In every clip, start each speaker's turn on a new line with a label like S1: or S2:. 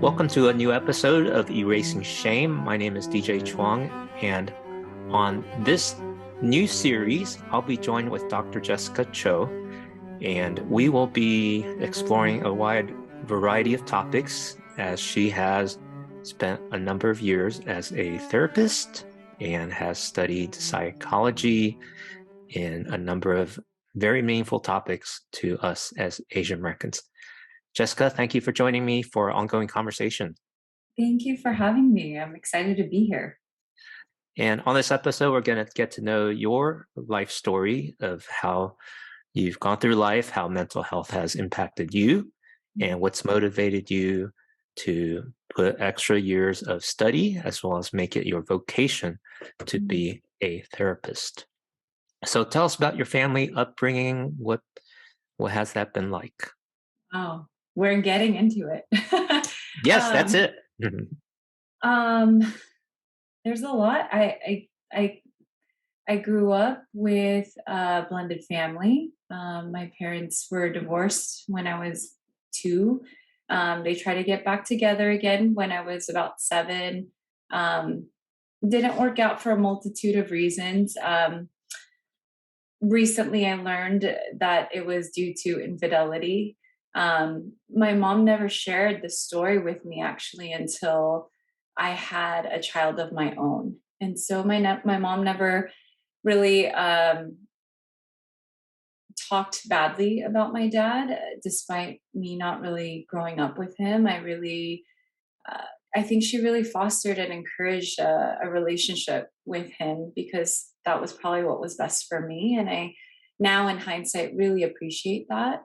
S1: Welcome to a new episode of Erasing Shame. My name is DJ Chuang, and on this new series, I'll be joined with Dr. Jessica Cho, and we will be exploring a wide variety of topics as she has spent a number of years as a therapist and has studied psychology in a number of very meaningful topics to us as Asian Americans. Jessica, thank you for joining me for our ongoing conversation.
S2: Thank you for having me. I'm excited to be here.
S1: And on this episode, we're going to get to know your life story of how you've gone through life, how mental health has impacted you, and what's motivated you to put extra years of study as well as make it your vocation to be a therapist. So tell us about your family upbringing. What has that been like?
S2: Oh, we're getting into it.
S1: Yes, that's it.
S2: There's a lot. I grew up with a blended family. My parents were divorced when I was 2. They tried to get back together again when I was about 7. Didn't work out for a multitude of reasons. Recently, I learned that it was due to infidelity. My mom never shared the story with me actually until I had a child of my own. And so my mom never really talked badly about my dad, despite me not really growing up with him. I think she really fostered and encouraged a relationship with him because that was probably what was best for me. And I now in hindsight really appreciate that.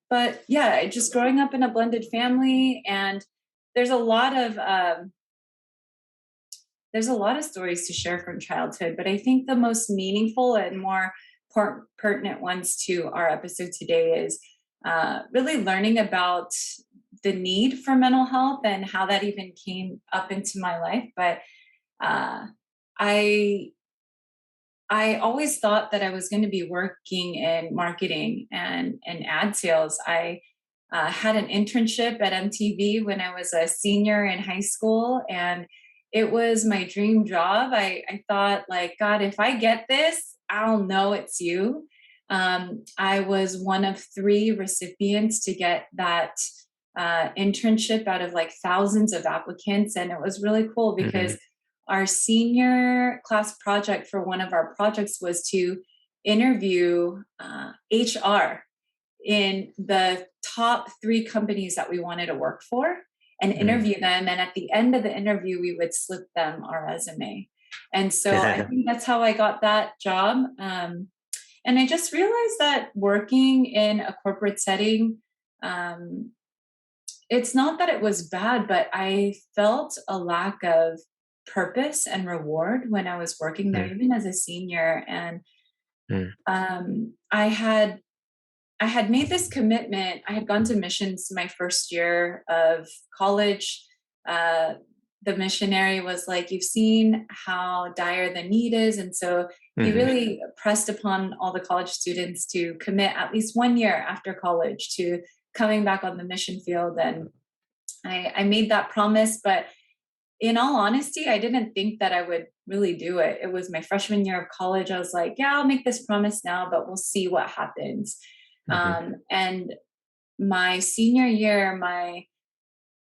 S2: But yeah, just growing up in a blended family, and there's a lot of stories to share from childhood, but I think the most meaningful and more pertinent ones to our episode today is really learning about the need for mental health and how that even came up into my life. But I always thought that I was going to be working in marketing and ad sales. I had an internship at MTV when I was a senior in high school, and it was my dream job. I thought, like, God, if I get this, I'll know it's you. I was one of 3 recipients to get that internship out of like thousands of applicants, and it was really cool because our senior class project for one of our projects was to interview HR in the top 3 companies that we wanted to work for and interview them. And at the end of the interview, we would slip them our resume. And so I think that's how I got that job. And I just realized that working in a corporate setting, it's not that it was bad, but I felt a lack of purpose and reward when I was working there, even as a senior. And I had made this commitment. I had gone to missions my first year of college. The missionary was like, you've seen how dire the need is. And so he really pressed upon all the college students to commit at least 1 year after college to coming back on the mission field. And I made that promise, but in all honesty, I didn't think that I would really do it. It was my freshman year of college. I was like, yeah, I'll make this promise now, but we'll see what happens. And my senior year,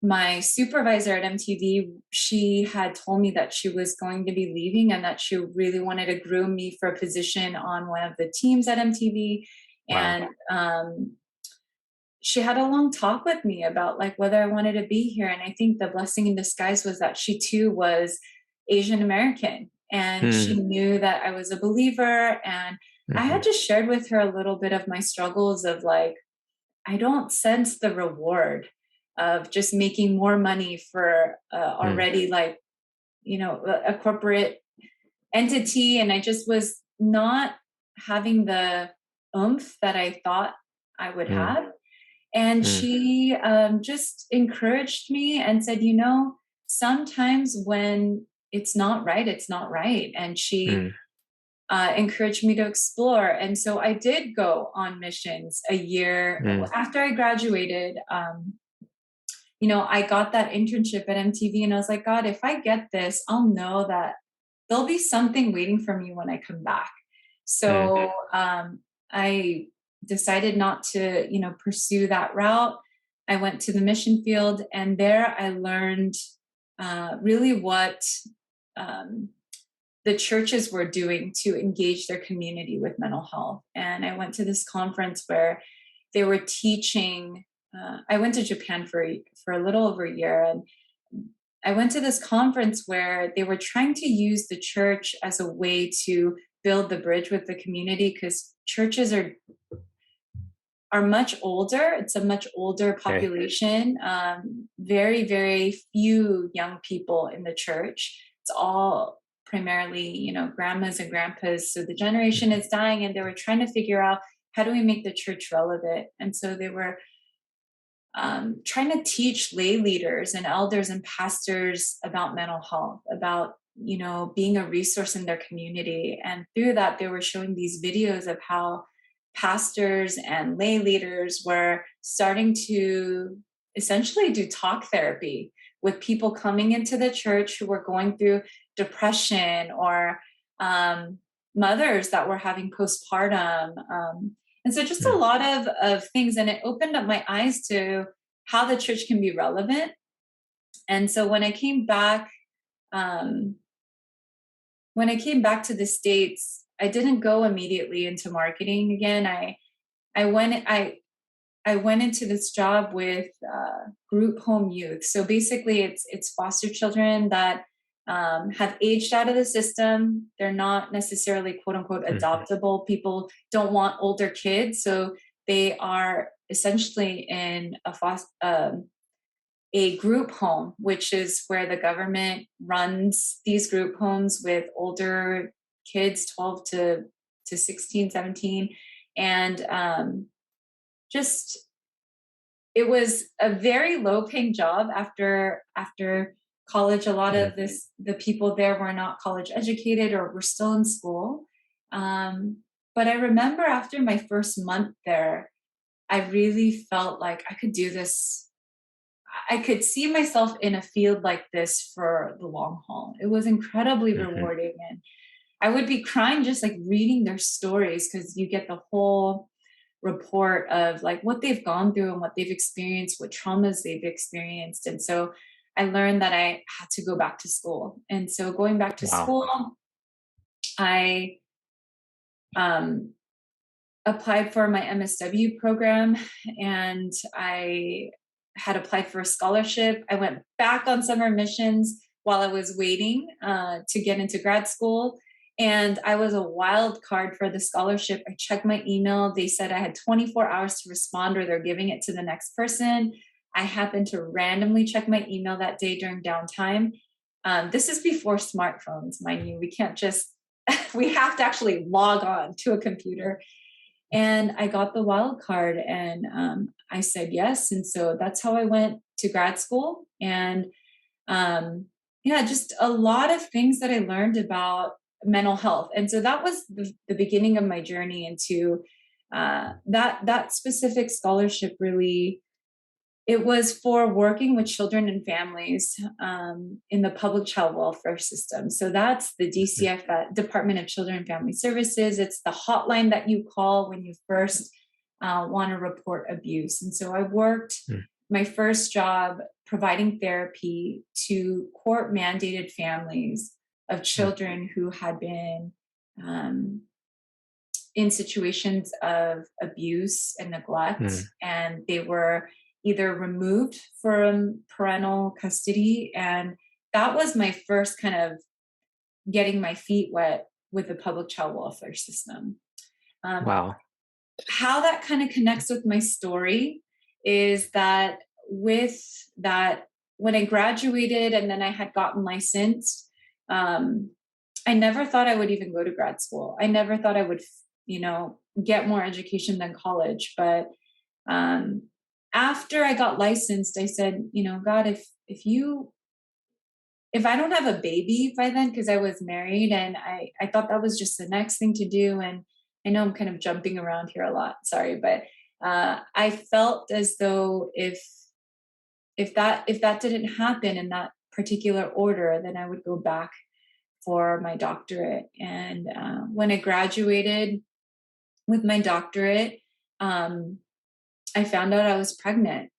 S2: my supervisor at MTV, she had told me that she was going to be leaving and that she really wanted to groom me for a position on one of the teams at MTV. Wow. And she had a long talk with me about like whether I wanted to be here. And I think the blessing in disguise was that she too was Asian American, and she knew that I was a believer. And I had just shared with her a little bit of my struggles of like, I don't sense the reward of just making more money for already like, a corporate entity. And I just was not having the oomph that I thought I would have. And she just encouraged me and said, sometimes when it's not right, it's not right. And she encouraged me to explore. And so I did go on missions a year after I graduated. I got that internship at MTV, and I was like, God, if I get this, I'll know that there'll be something waiting for me when I come back.
S1: Mm.
S2: So I decided not to, pursue that route. I went to the mission field, and there I learned really what um, the churches were doing to engage their community with mental health. And I went to this conference where they were teaching. I went to Japan for a little over a year, and I went to this conference where they were trying to use the church as a way to build the bridge with the community, because churches are much older. It's a much older
S1: Okay.
S2: population. Very, very few young people in the church. It's all primarily, grandmas and grandpas. So the generation is dying, and they were trying to figure out, how do we make the church relevant? And so they were trying to teach lay leaders and elders and pastors about mental health, about being a resource in their community. And through that, they were showing these videos of how pastors and lay leaders were starting to essentially do talk therapy with people coming into the church who were going through depression, or mothers that were having postpartum. And so just a
S1: Mm.
S2: lot of things. And it opened up my eyes to how the church can be relevant. And so um, when I came back to the States, I didn't go immediately into marketing again. I went I went into this job with group home youth. So basically, it's foster children that have aged out of the system. They're not necessarily quote unquote
S1: Mhm.
S2: adoptable. People don't want older kids, so they are essentially in a group home, which is where the government runs these group homes with older kids, 12 to 16, 17, and just it was a very low paying job after college. A lot
S1: Mm.
S2: of the people there were not college educated or were still in school. But I remember after my first month there, I really felt like I could do this. I could see myself in a field like this for the long haul. It was incredibly
S1: Mhm.
S2: rewarding, and I would be crying just like reading their stories, because you get the whole report of like what they've gone through and what they've experienced, what traumas they've experienced. And so I learned that I had to go back to school. And so going back to
S1: Wow.
S2: school, I um, applied for my MSW program, and I had applied for a scholarship. I went back on summer missions while I was waiting to get into grad school. And I was a wild card for the scholarship. I checked my email. They said I had 24 hours to respond, or they're giving it to the next person. I happened to randomly check my email that day during downtime. This is before smartphones, mind you. We can't just, we have to actually log on to a computer. And I got the wild card, and I said yes. And so that's how I went to grad school. And yeah, just a lot of things that I learned about mental health. And so that was the beginning of my journey into that specific scholarship. Really, it was for working with children and families in the public child welfare system. So that's the
S1: Mm.
S2: DCF, that Department of Children and Family Services. It's the hotline that you call when you first want to report abuse. And so I worked
S1: Mm.
S2: my first job providing therapy to court mandated families of
S1: Mm.
S2: children who had been um, in situations of abuse and neglect,
S1: Mm.
S2: and they were either removed from parental custody. And that was my first kind of getting my feet wet with the public child welfare system. Um,
S1: Wow.
S2: how that kind of connects with my story is that with that, when I graduated and then I had gotten licensed, um, I never thought I would even go to grad school. I never thought I would, get more education than college. But um, after I got licensed, I said, God, if I don't have a baby by then, because I was married, and I thought that was just the next thing to do. And I know I'm kind of jumping around here a lot, sorry, but I felt as though if that didn't happen in that particular order, then I would go back for my doctorate. And when I graduated with my doctorate, I found out I was pregnant.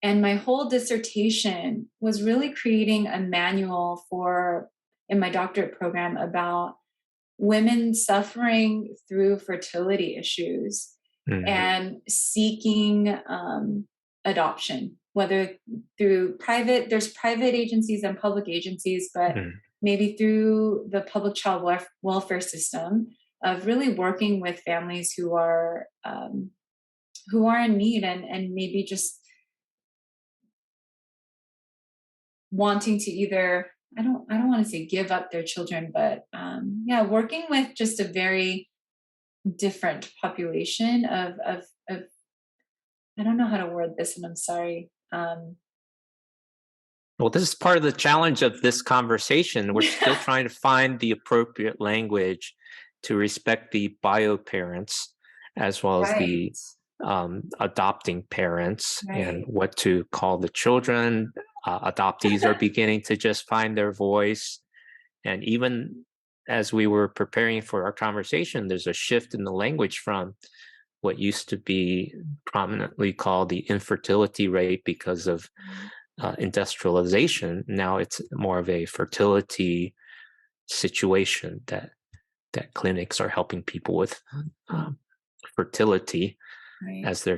S2: And my whole dissertation was really creating a manual for, in my doctorate program, about women suffering through fertility issues and seeking adoption, whether through there's private agencies and public agencies, but maybe through the public child welfare system, of really working with families who are in need, and maybe just wanting to either, I don't want to say give up their children, but working with just a very different population of I don't know how to word this, and I'm sorry.
S1: Well, this is part of the challenge of this conversation. We're still trying to find the appropriate language to respect the bio parents as well as the adopting parents, and what to call the children. Adoptees are beginning to just find their voice. And even as we were preparing for our conversation, there's a shift in the language from what used to be prominently called the infertility rate because of industrialization. Now it's more of a fertility situation that clinics are helping people with fertility as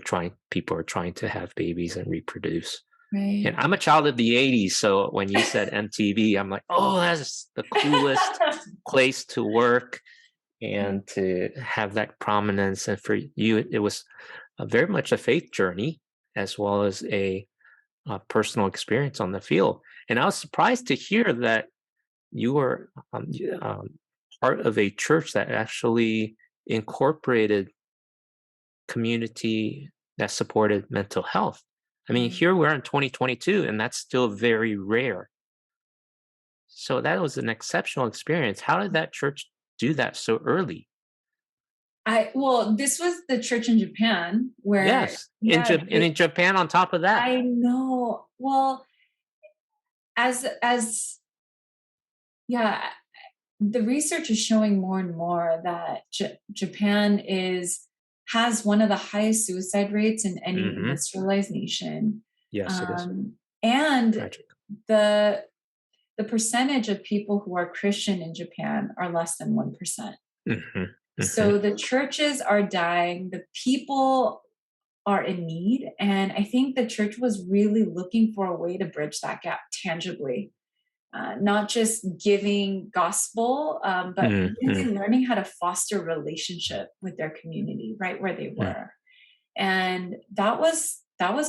S1: people are trying to have babies and reproduce. And I'm a child of the 80s, so when you said MTV, I'm like, oh, that's the coolest place to work and to have that prominence. And for you, it was very much a faith journey as well as a personal experience on the field. And I was surprised to hear that you were part of a church that actually incorporated community that supported mental health. I mean, here we're in 2022, and that's still very rare. So that was an exceptional experience. How did that church do that so early?
S2: This was the church in Japan where
S1: in Japan on top of that.
S2: I know. Well, the research is showing more and more that Japan has one of the highest suicide rates in any industrialized nation.
S1: Yes, it is.
S2: And
S1: tragic.
S2: The percentage of people who are Christian in Japan are less than 1%. So the churches are dying, the people are in need. And I think the church was really looking for a way to bridge that gap tangibly. Not just giving gospel, but really learning how to foster relationship with their community right where they were. And that was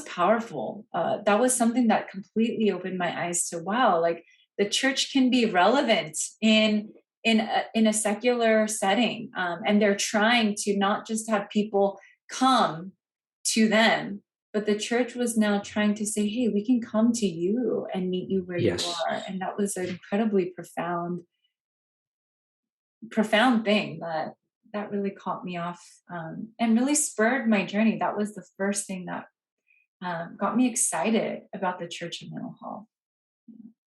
S2: powerful. That was something that completely opened my eyes to, wow, like the church can be relevant in a secular setting. And they're trying to not just have people come to them, but the church was now trying to say, hey, we can come to you and meet you where you are. And that was an incredibly profound thing that really caught me off and really spurred my journey. That was the first thing that got me excited about the church of mental health.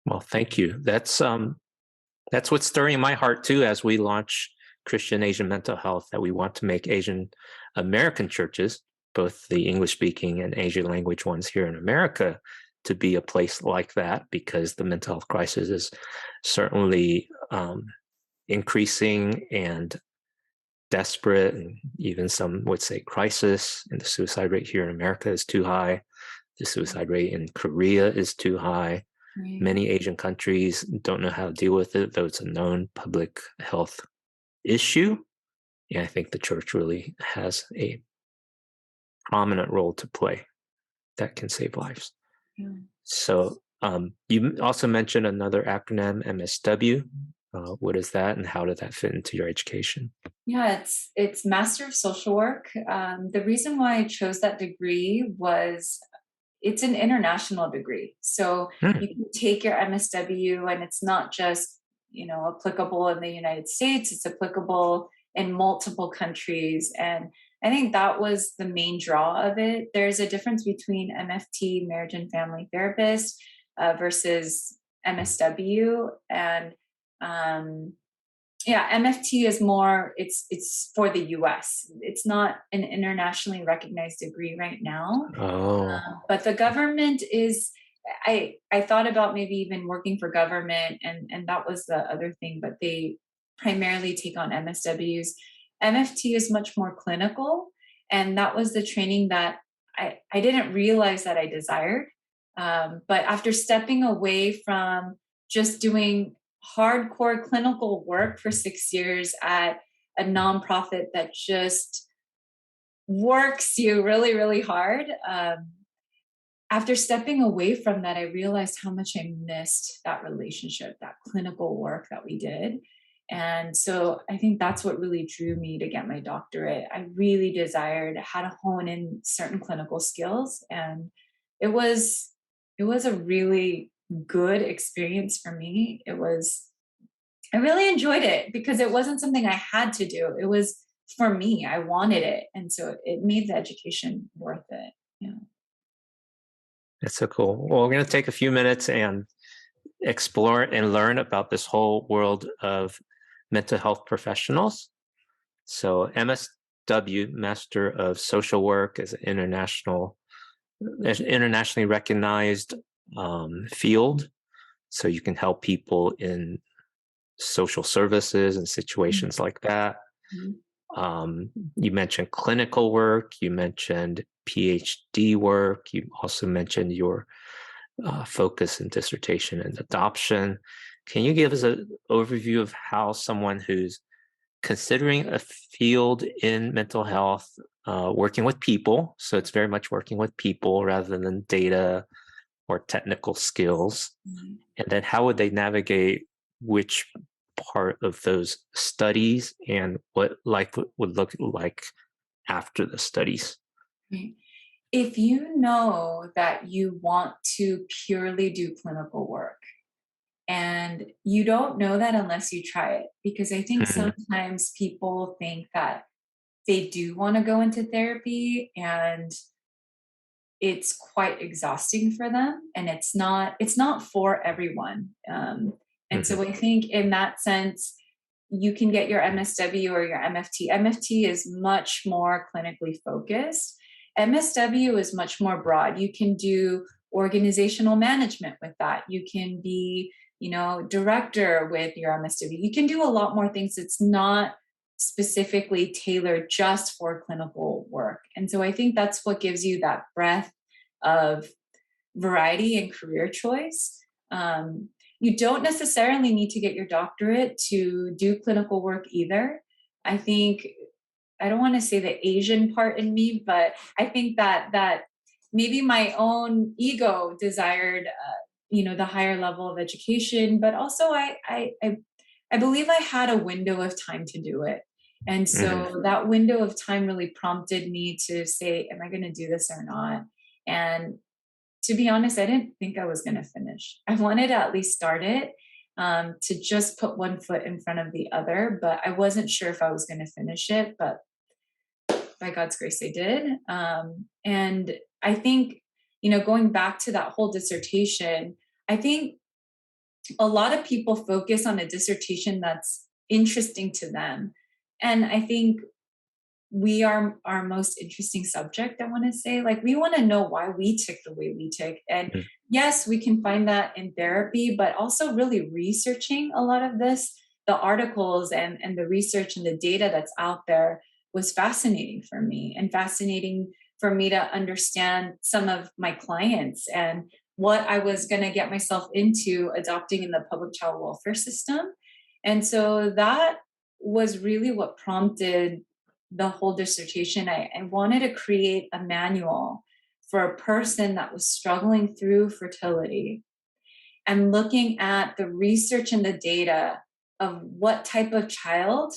S1: Well, thank you. That's what's stirring my heart too, as we launch Christian Asian Mental Health, that we want to make Asian American churches, both the English-speaking and Asian language ones here in America, to be a place like that, because the mental health crisis is certainly increasing and desperate, and even some would say crisis. And the suicide rate here in America is too high. The suicide rate in Korea is too high. Many Asian countries don't know how to deal with it, though it's a known public health issue. And I think the church really has a prominent role to play that can save lives. So you also mentioned another acronym, MSW. What is that, and how did that fit into your education?
S2: Yeah, it's Master of Social Work. The reason why I chose that degree was it's an international degree. So you can take your MSW, and it's not just applicable in the United States. It's applicable in multiple countries, and I think that was the main draw of it. There's a difference between MFT, marriage and family therapist, versus MSW. And um, yeah, MFT is more, it's for the US. It's not an internationally recognized degree right now.
S1: Oh,
S2: But the government is, I thought about maybe even working for government, and that was the other thing, but they primarily take on MSWs. MFT is much more clinical, and that was the training that I didn't realize that I desired. But after stepping away from just doing hardcore clinical work for 6 years at a nonprofit that just works you really, really hard, after stepping away from that, I realized how much I missed that relationship, that clinical work that we did. And so I think that's what really drew me to get my doctorate. I really desired how to hone in certain clinical skills. And it was it was a really good experience for me. I really enjoyed it because it wasn't something I had to do. It was for me. I wanted it. And so it made the education worth it. Yeah.
S1: that's so cool. Well, we're going to take a few minutes and explore and learn about this whole world of mental health professionals. So MSW, Master of Social Work, is an internationally recognized field. So you can help people in social services and situations like that. You mentioned clinical work, you mentioned PhD work, you also mentioned your focus in dissertation and adoption. Can you give us an overview of how someone who's considering a field in mental health, working with people, so it's very much working with people rather than data or technical skills, and then how would they navigate which part of those studies and what life would look like after the studies?
S2: Right. If you know that you want to purely do clinical work, and you don't know that unless you try it, because I think
S1: Mhm.
S2: sometimes people think that they do want to go into therapy and it's quite exhausting for them, and it's not for everyone. And so
S1: Mhm.
S2: I think in that sense, you can get your MSW or your MFT. MFT is much more clinically focused. MSW is much more broad. You can do organizational management with that. You can be, director with your MSW. You can do a lot more things. It's not specifically tailored just for clinical work. And so I think that's what gives you that breadth of variety and career choice. You don't necessarily need to get your doctorate to do clinical work either. I think, I don't want to say the Asian part in me, but I think that maybe my own ego desired, the higher level of education, but also I believe I had a window of time to do it. And
S1: Mhm.
S2: so that window of time really prompted me to say, am I going to do this or not? And to be honest, I didn't think I was going to finish. I wanted to at least start it, to just put one foot in front of the other, but I wasn't sure if I was going to finish it. But by God's grace, I did. And I think, going back to that whole dissertation, I think a lot of people focus on a dissertation that's interesting to them. And I think we are our most interesting subject. I want to say, like, we want to know why we tick the way we tick. And
S1: Mhm.
S2: yes, we can find that in therapy, but also really researching a lot of this, the articles and the research and the data that's out there was fascinating for me, and fascinating for me to understand some of my clients and what I was going to get myself into adopting in the public child welfare system. And so that was really what prompted the whole dissertation. I wanted to create a manual for a person that was struggling through fertility, and looking at the research and the data of what type of child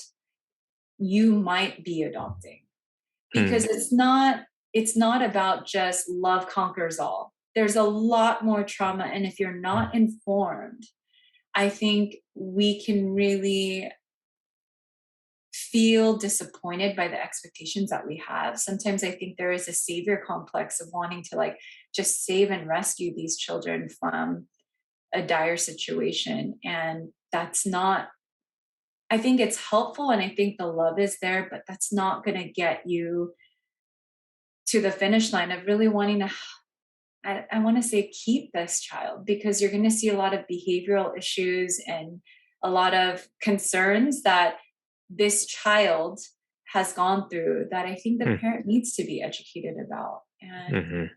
S2: you might be adopting. Because
S1: Mhm.
S2: it's not about just love conquers all. There's a lot more trauma, and if you're not informed, I think we can really feel disappointed by the expectations that we have. Sometimes I think there is a savior complex of wanting to like just save and rescue these children from a dire situation. And that's not, I think it's helpful and I think the love is there, but that's not going to get you to the finish line of really wanting to, I want to say, keep this child, because you're going to see a lot of behavioral issues and a lot of concerns that this child has gone through that I think the parent needs to be educated about. And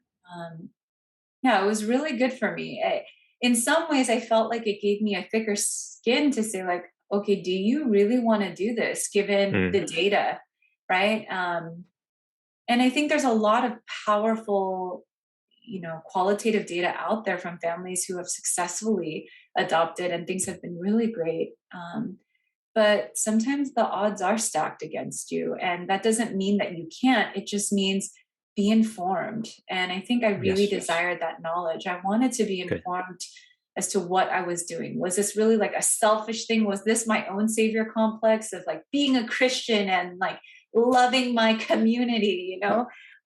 S2: yeah, it was really good for me. In some ways, I felt like it gave me a thicker skin to say, like, okay, do you really want to do this given the data? Right. And I think there's a lot of powerful, qualitative data out there from families who have successfully adopted, and things have been really great. But sometimes the odds are stacked against you. And that doesn't mean that you can't, it just means be informed. And I think I really desired that knowledge. I wanted to be informed as to what I was doing. Was this really like a selfish thing? Was this my own savior complex of like being a Christian and like loving my community,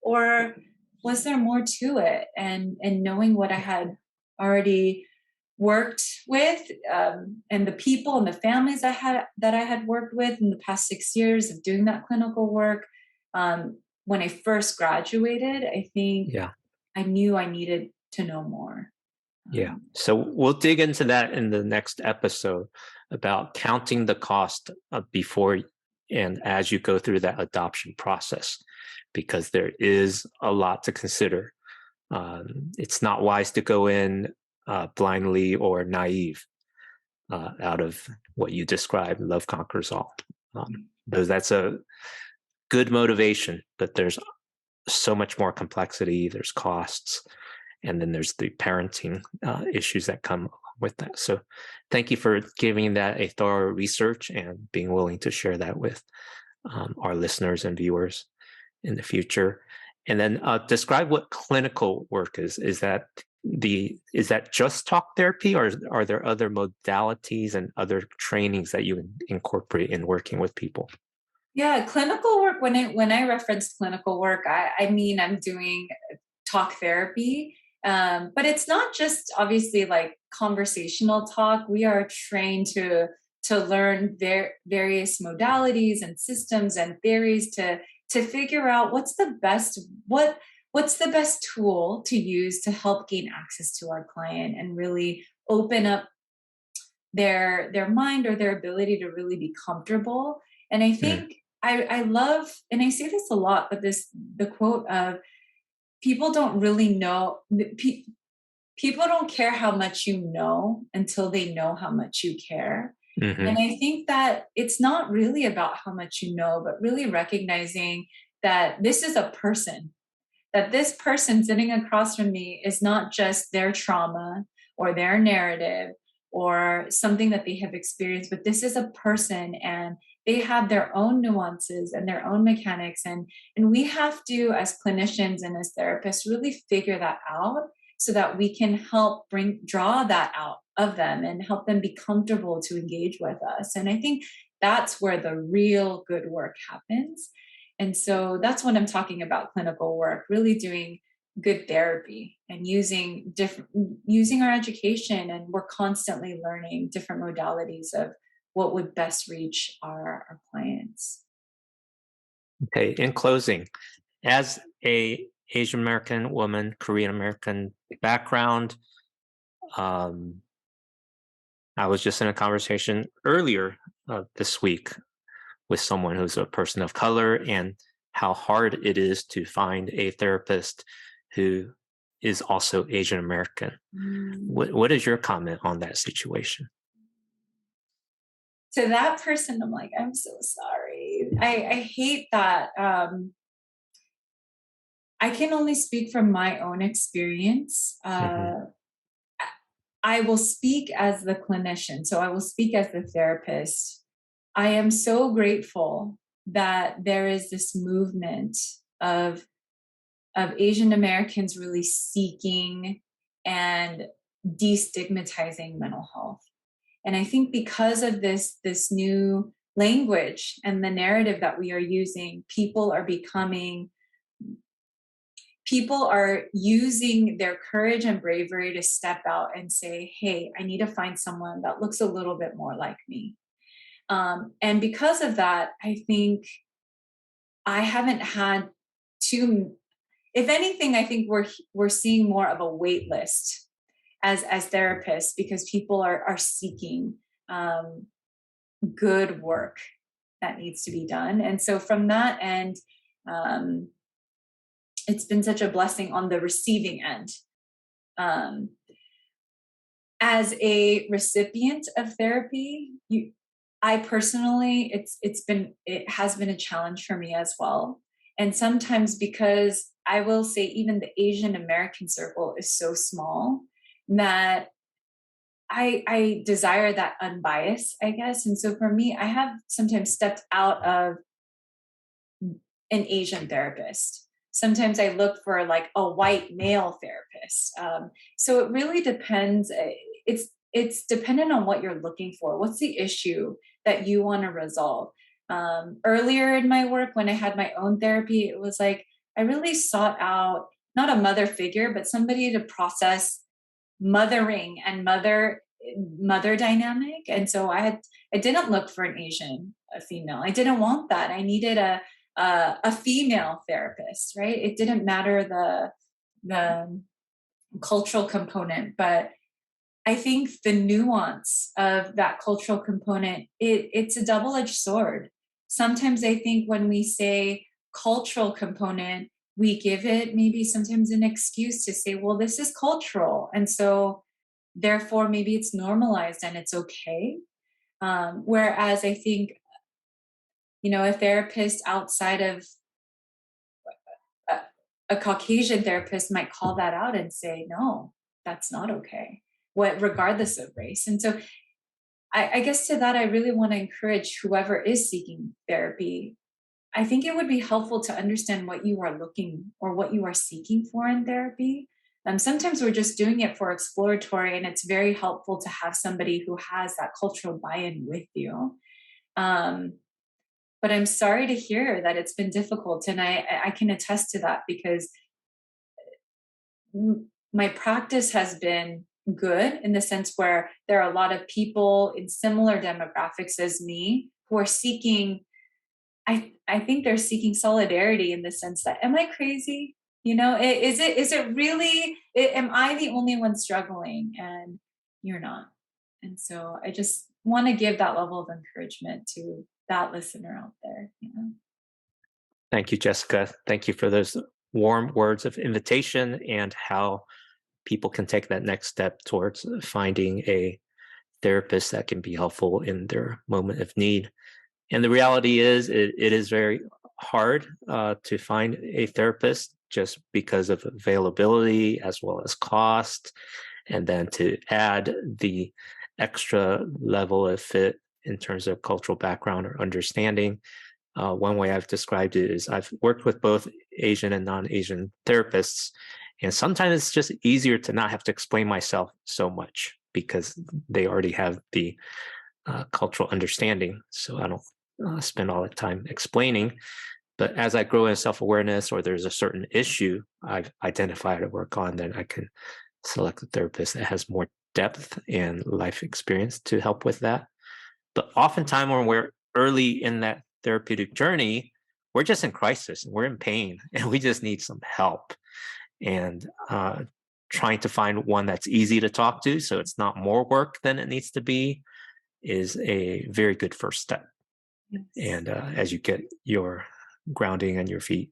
S2: or was there more to it? And knowing what I had already worked with, and the people and the families that I had worked with in the past 6 years of doing that clinical work. When I first graduated, I think I knew I needed to know more.
S1: So we'll dig into that in the next episode about counting the cost before and as you go through that adoption process, because there is a lot to consider. It's not wise to go in blindly or naive out of what you described, love conquers all. Because that's a good motivation, but there's so much more complexity, there's costs, and then there's the parenting issues that come with that. So thank you for giving that a thorough research and being willing to share that with our listeners and viewers in the future. And then describe what clinical work is. Is that just talk therapy, or are there other modalities and other trainings that you incorporate in working with people?
S2: Yeah, clinical work. When I reference clinical work, I mean I'm doing talk therapy, but it's not just obviously like conversational talk. We are trained to learn various modalities and systems and theories to figure out what's the best tool to use to help gain access to our client and really open up their mind or their ability to really be comfortable. And I think I love, and I say this a lot, but the quote of people don't really know, people don't care how much you know until they know how much you care. And I think that it's not really about how much you know, but really recognizing that this is a person, that this person sitting across from me is not just their trauma or their narrative or something that they have experienced, but this is a person and they have their own nuances and their own mechanics. And we have to, as clinicians and as therapists, really figure that out so that we can help draw that out of them and help them be comfortable to engage with us. And I think that's where the real good work happens. And so that's when I'm talking about clinical work, really doing good therapy and using our education. And we're constantly learning different modalities of what would best reach our clients.
S1: Okay, in closing, as a Asian American woman, Korean American background, I was just in a conversation earlier this week with someone who's a person of color, and how hard it is to find a therapist who is also Asian American. What is your comment on that situation?
S2: To that person, I'm like, I'm so sorry. I hate that. I can only speak from my own experience. I will speak as the clinician, so I will speak as the therapist. I am so grateful that there is this movement of Asian Americans really seeking and destigmatizing mental health. And I think because of this new language and the narrative that we are using, people are using their courage and bravery to step out and say, hey, I need to find someone that looks a little bit more like me. And because of that, I think I haven't had too, if anything, I think we're seeing more of a wait list as therapists, because people are seeking good work that needs to be done. And so from that end, um, it's been such a blessing on the receiving end. Um, as a recipient of therapy, I personally, it has been a challenge for me as well. And sometimes, because I will say even the Asian American circle is so small, that I desire that unbiased, I guess. And so for me, I have sometimes stepped out of an Asian therapist. Sometimes I look for like a white male therapist. So it really depends. It's dependent on what you're looking for. What's the issue that you want to resolve? Earlier in my work, when I had my own therapy, it was like I really sought out not a mother figure, but somebody to process mothering and mother dynamic. And so I didn't look for an Asian female. I didn't want that. I needed a female therapist, right? It didn't matter the cultural component, but I think the nuance of that cultural component, it's a double-edged sword. Sometimes I think when we say cultural component, we give it maybe sometimes an excuse to say, well, this is cultural. And so therefore maybe it's normalized and it's okay. Whereas I think, a therapist outside of a, a Caucasian therapist might call that out and say, no, that's not okay, regardless of race. And so I guess to that, I really want to encourage whoever is seeking therapy. I think it would be helpful to understand what you are looking or what you are seeking for in therapy. Sometimes we're just doing it for exploratory, and it's very helpful to have somebody who has that cultural buy-in with you. But I'm sorry to hear that it's been difficult, and I can attest to that, because my practice has been good in the sense where there are a lot of people in similar demographics as me who are seeking, I think they're seeking solidarity in the sense that, am I crazy? Is it really, am I the only one struggling? And you're not. And so I just want to give that level of encouragement to that listener out there.
S1: Thank you, Jessica. Thank you for those warm words of invitation and how people can take that next step towards finding a therapist that can be helpful in their moment of need. And the reality is, it is very hard to find a therapist just because of availability as well as cost. And then to add the extra level of fit in terms of cultural background or understanding. One way I've described it is I've worked with both Asian and non-Asian therapists, and sometimes it's just easier to not have to explain myself so much because they already have the cultural understanding. So I don't spend all the time explaining. But as I grow in self-awareness, or there's a certain issue I've identified to work on, then I can select a therapist that has more depth and life experience to help with that. But oftentimes when we're early in that therapeutic journey, we're just in crisis and we're in pain and we just need some help. And trying to find one that's easy to talk to, so it's not more work than it needs to be, is a very good first step. Yes. And as you get your grounding and your feet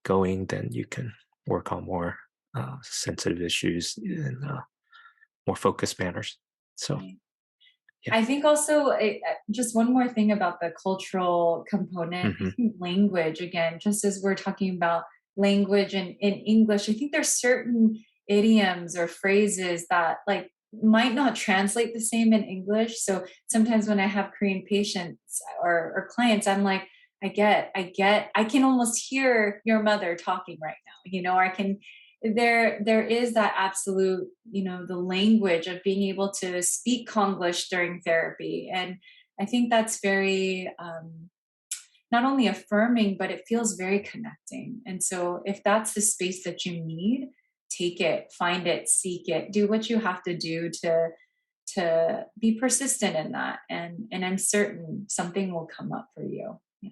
S1: going, then you can work on more sensitive issues in more focused manners. So.
S2: Right. Yeah. I think also just one more thing about the cultural component. Mm-hmm. I think language, again, just as we're talking about language in English, I think there's certain idioms or phrases that might not translate the same in English. So sometimes when I have Korean patients or clients, I'm like, I can almost hear your mother talking right now, or I can, there is that absolute, the language of being able to speak Konglish during therapy. And I think that's very not only affirming, but it feels very connecting. And so if that's the space that you need, take it, find it, seek it, do what you have to do to be persistent in that. And I'm certain something will come up for you. Yeah.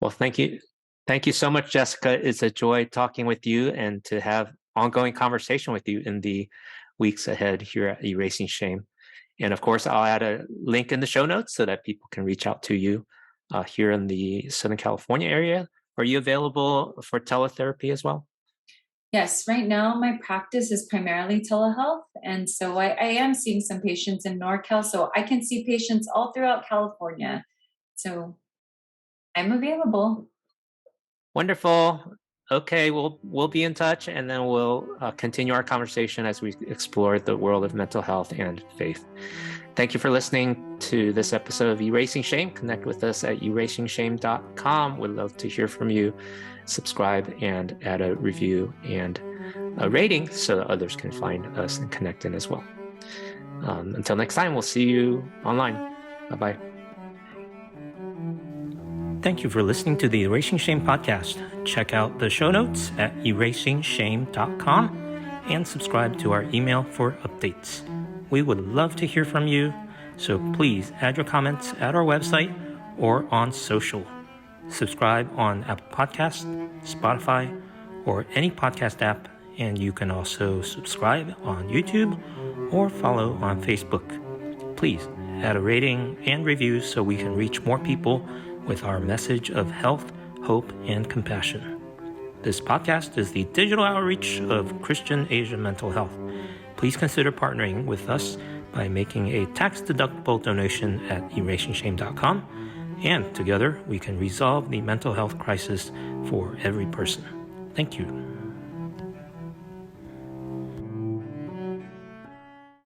S1: Well, thank you. Thank you so much, Jessica. It's a joy talking with you and to have ongoing conversation with you in the weeks ahead here at Erasing Shame. And of course, I'll add a link in the show notes so that people can reach out to you here in the Southern California area. Are you available for teletherapy as well?
S2: Yes, right now my practice is primarily telehealth. And so I am seeing some patients in NorCal. So I can see patients all throughout California. So I'm available.
S1: Wonderful. Okay, we'll be in touch, and then we'll continue our conversation as we explore the world of mental health and faith. Thank you for listening to this episode of Erasing Shame. Connect with us at erasingshame.com. We'd love to hear from you. Subscribe and add a review and a rating so that others can find us and connect in as well. Until next time, we'll see you online. Bye-bye.
S3: Thank you for listening to the Erasing Shame podcast. Check out the show notes at erasingshame.com and subscribe to our email for updates. We would love to hear from you, so please add your comments at our website or on social. Subscribe on Apple Podcasts, Spotify, or any podcast app, and you can also subscribe on YouTube or follow on Facebook. Please add a rating and review so we can reach more people with our message of health, hope, and compassion. This podcast is the digital outreach of Christian Asia Mental Health. Please consider partnering with us by making a tax-deductible donation at erasingshame.com, and together we can resolve the mental health crisis for every person. Thank you.